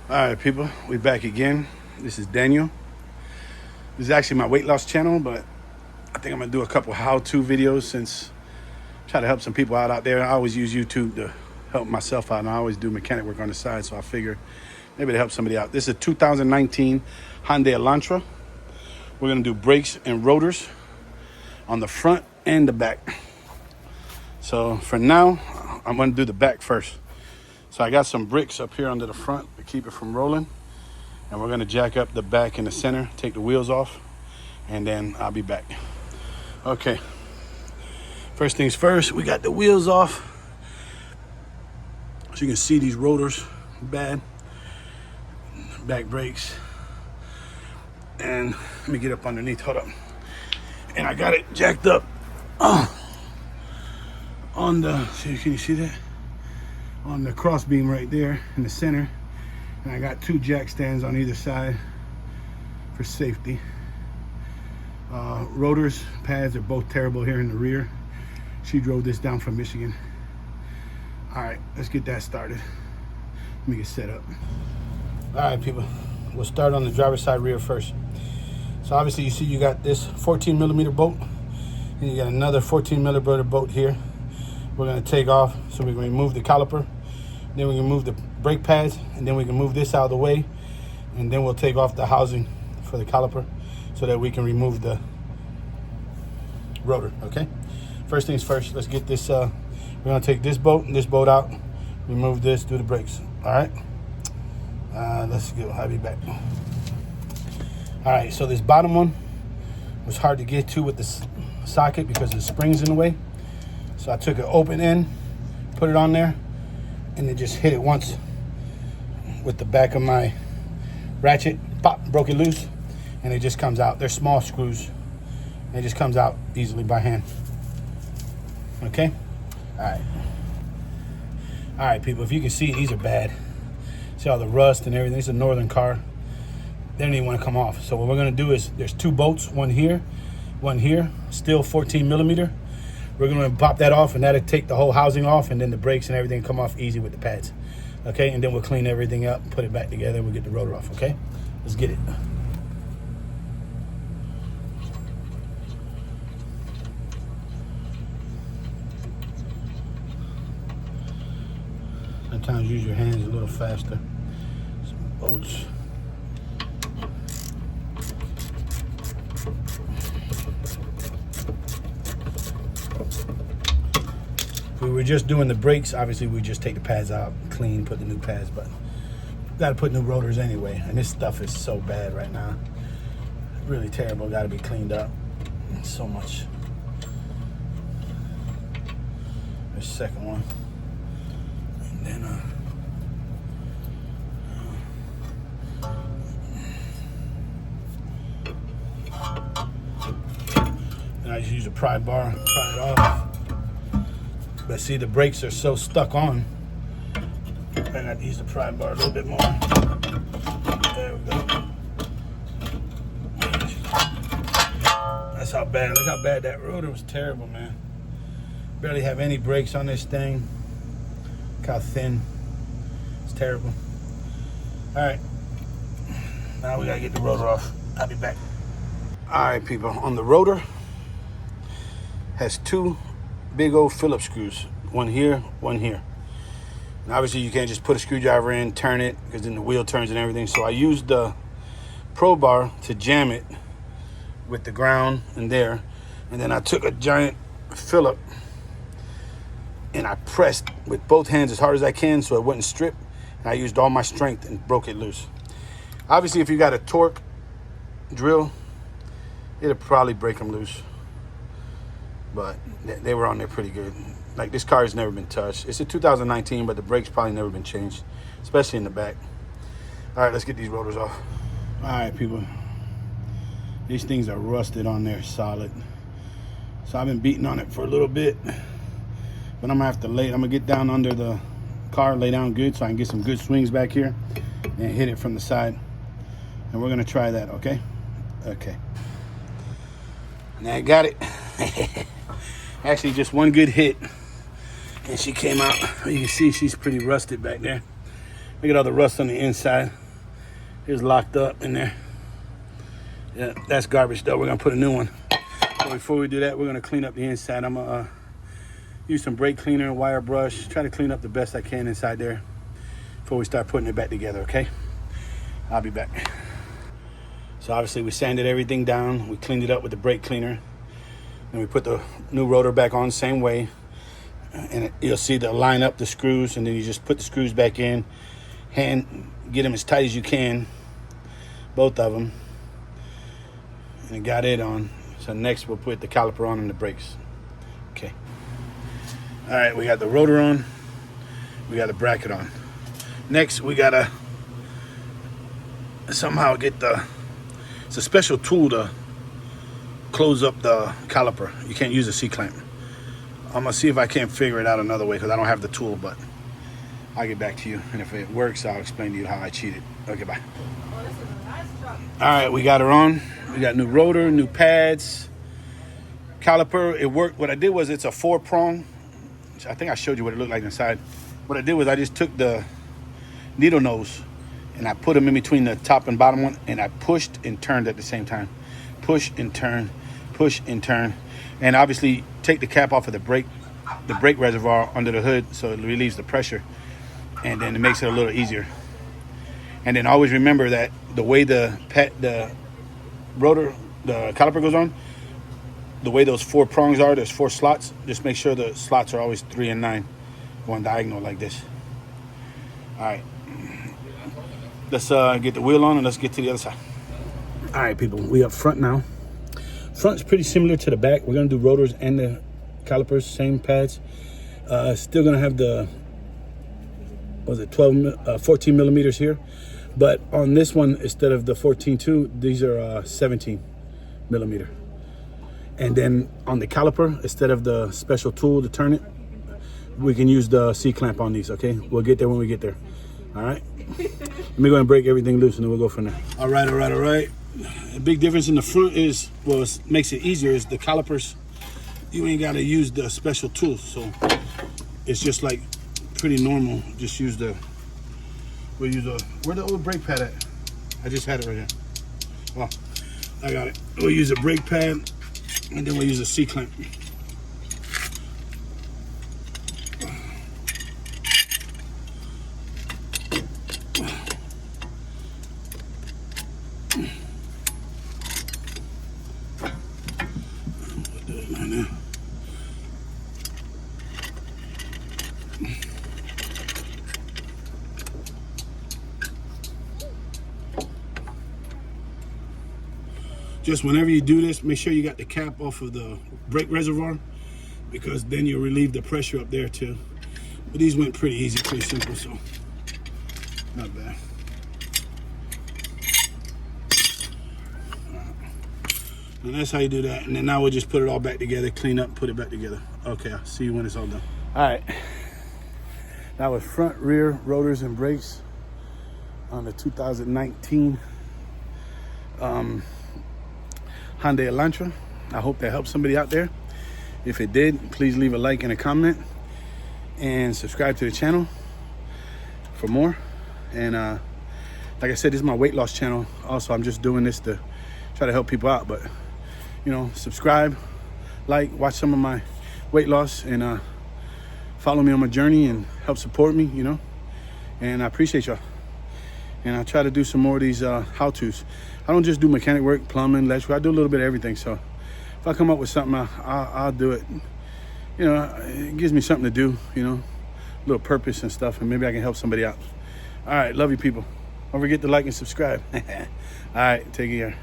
All right, people, we back again. This is Daniel. This is actually my weight loss channel, but I think I'm gonna do a couple how-to videos since I try to help some people out there. I always use YouTube to help myself out, and I always do mechanic work on the side, so I figure maybe to help somebody out. This is a 2019 Hyundai Elantra. We're gonna do brakes and rotors on the front and the back. So for now, I'm gonna do the back first. So I got some bricks up here under the front to keep it from rolling. And we're gonna jack up the back in the center, take the wheels off, and then I'll be back. Okay, first things first, we got the wheels off. So you can see these rotors, bad. Back brakes. And let me get up underneath, hold up. And I got it jacked up on the, can you see that? On the cross beam right there in the center. And I got two jack stands on either side for safety. Rotors, pads are both terrible here in the rear. She drove this down from Michigan. All right, let's get that started. Let me get set up. All right, people, we'll start on the driver's side rear first. So obviously you see you got this 14 millimeter bolt, and you got another 14 millimeter bolt here. We're gonna take off, so we can remove the caliper. Then we can move the brake pads, and then we can move this out of the way, and then we'll take off the housing for the caliper so that we can remove the rotor, okay? First things first, let's get this, we're gonna take this bolt and this bolt out, remove this, do the brakes, all right? Let's go, I'll be back. All right, so this bottom one was hard to get to with the socket because the spring's in the way. So I took an open end, put it on there, and then just hit it once with the back of my ratchet, pop, broke it loose, and it just comes out. They're small screws, and it just comes out easily by hand. Okay? All right, people, if you can see, these are bad. See all the rust and everything. It's a Northern car. They don't even want to come off. So what we're gonna do is, there's two bolts, one here, still 14 millimeter. We're gonna pop that off, and that'll take the whole housing off, and then the brakes and everything come off easy with the pads. Okay, and then we'll clean everything up, put it back together, we'll get the rotor off, okay? Let's get it. Sometimes use your hands a little faster. Some bolts. If we were just doing the brakes, obviously we just take the pads out, clean, put the new pads, but got to put new rotors anyway. And this stuff is so bad right now. Really terrible, got to be cleaned up. So much. There's the second one. And then, and I just use a pry bar, pry it off. But see, the brakes are so stuck on. I got to use the pry bar a little bit more. There we go. That's how bad, look how bad that rotor was. Terrible, man. Barely have any brakes on this thing. Look how thin. It's terrible. All right. Now we got to get the rotor off. I'll be back. All right, people. On the rotor, has two big old Phillips screws, one here, one here. And obviously you can't just put a screwdriver in, turn it, because then the wheel turns and everything. So I used the Pro Bar to jam it with the ground in there. And then I took a giant Phillip and I pressed with both hands as hard as I can so it wouldn't strip. And I used all my strength and broke it loose. Obviously, if you got a torque drill, it'll probably break them loose. But they were on there pretty good. Like, this car has never been touched. It's a 2019, but the brakes probably never been changed, especially in the back. All right, let's get these rotors off. All right, people. These things are rusted on there solid. So I've been beating on it for a little bit, but I'm gonna have to I'm gonna get down under the car, lay down good so I can get some good swings back here and hit it from the side. And we're gonna try that, okay? Okay. Now I got it. Actually, just one good hit, and she came out. You can see she's pretty rusted back there. Look at all the rust on the inside. It's locked up in there. Yeah, that's garbage though. We're gonna put a new one. But before we do that, we're gonna clean up the inside. I'm gonna use some brake cleaner, wire brush, try to clean up the best I can inside there before we start putting it back together, okay? I'll be back. So obviously we sanded everything down. We cleaned it up with the brake cleaner. And we put the new rotor back on the same way. And you'll see to line up the screws, and then you just put the screws back in. Get them as tight as you can, both of them. And got it on. So next we'll put the caliper on and the brakes. Okay. All right, we got the rotor on. We got the bracket on. Next we gotta somehow get it's a special tool to close up the caliper. You can't use a C-clamp. I'm gonna see if I can't figure it out another way because I don't have the tool, but I'll get back to you. And if it works, I'll explain to you how I cheated. Okay, bye. All right, we got her on. We got new rotor, new pads, caliper. It worked. What I did was it's a 4-prong. I think I showed you what it looked like inside. What I did was I just took the needle nose and I put them in between the top and bottom one, and I pushed and turned at the same time. Push and turn, push and turn. And obviously take the cap off of the brake reservoir under the hood so it relieves the pressure, and then it makes it a little easier. And then always remember that the way the rotor, the caliper goes on, the way those 4 prongs are, there's 4 slots. Just make sure the slots are always 3 and 9, going diagonal like this. All right, let's get the wheel on and let's get to the other side. All right, people, we up front now. Front's pretty similar to the back. We're gonna do rotors and the calipers, same pads. Still gonna have the, 14 millimeters here. But on this one, instead of the 14.2, these are 17 millimeter. And then on the caliper, instead of the special tool to turn it, we can use the C-clamp on these, okay? We'll get there when we get there, all right? Let me go and break everything loose and then we'll go from there. All right. The big difference in the front is, well, it makes it easier, is the calipers. You ain't gotta use the special tools, so it's just like pretty normal. Just use where the old brake pad at? I just had it right here. Well, I got it. We'll use a brake pad, and then we'll use a C-clamp. Just whenever you do this, make sure you got the cap off of the brake reservoir, because then you'll relieve the pressure up there too. But these went pretty easy, pretty simple, so not bad. And that's how you do that. And then now we'll just put it all back together, clean up, put it back together. Okay, I'll see you when it's all done. All right, that was front, rear, rotors, and brakes on the 2019 Hyundai Elantra. I hope that helped somebody out there. If it did, please leave a like and a comment and subscribe to the channel for more. And like I said, this is my weight loss channel. Also, I'm just doing this to try to help people out, but you know, subscribe, like, watch some of my weight loss, and follow me on my journey and help support me, you know. And I appreciate y'all. And I try to do some more of these how-tos. I don't just do mechanic work, plumbing, electrical. I do a little bit of everything. So if I come up with something, I'll do it. You know, it gives me something to do, you know, a little purpose and stuff, and maybe I can help somebody out. All right, love you people. Don't forget to like and subscribe. All right, take care.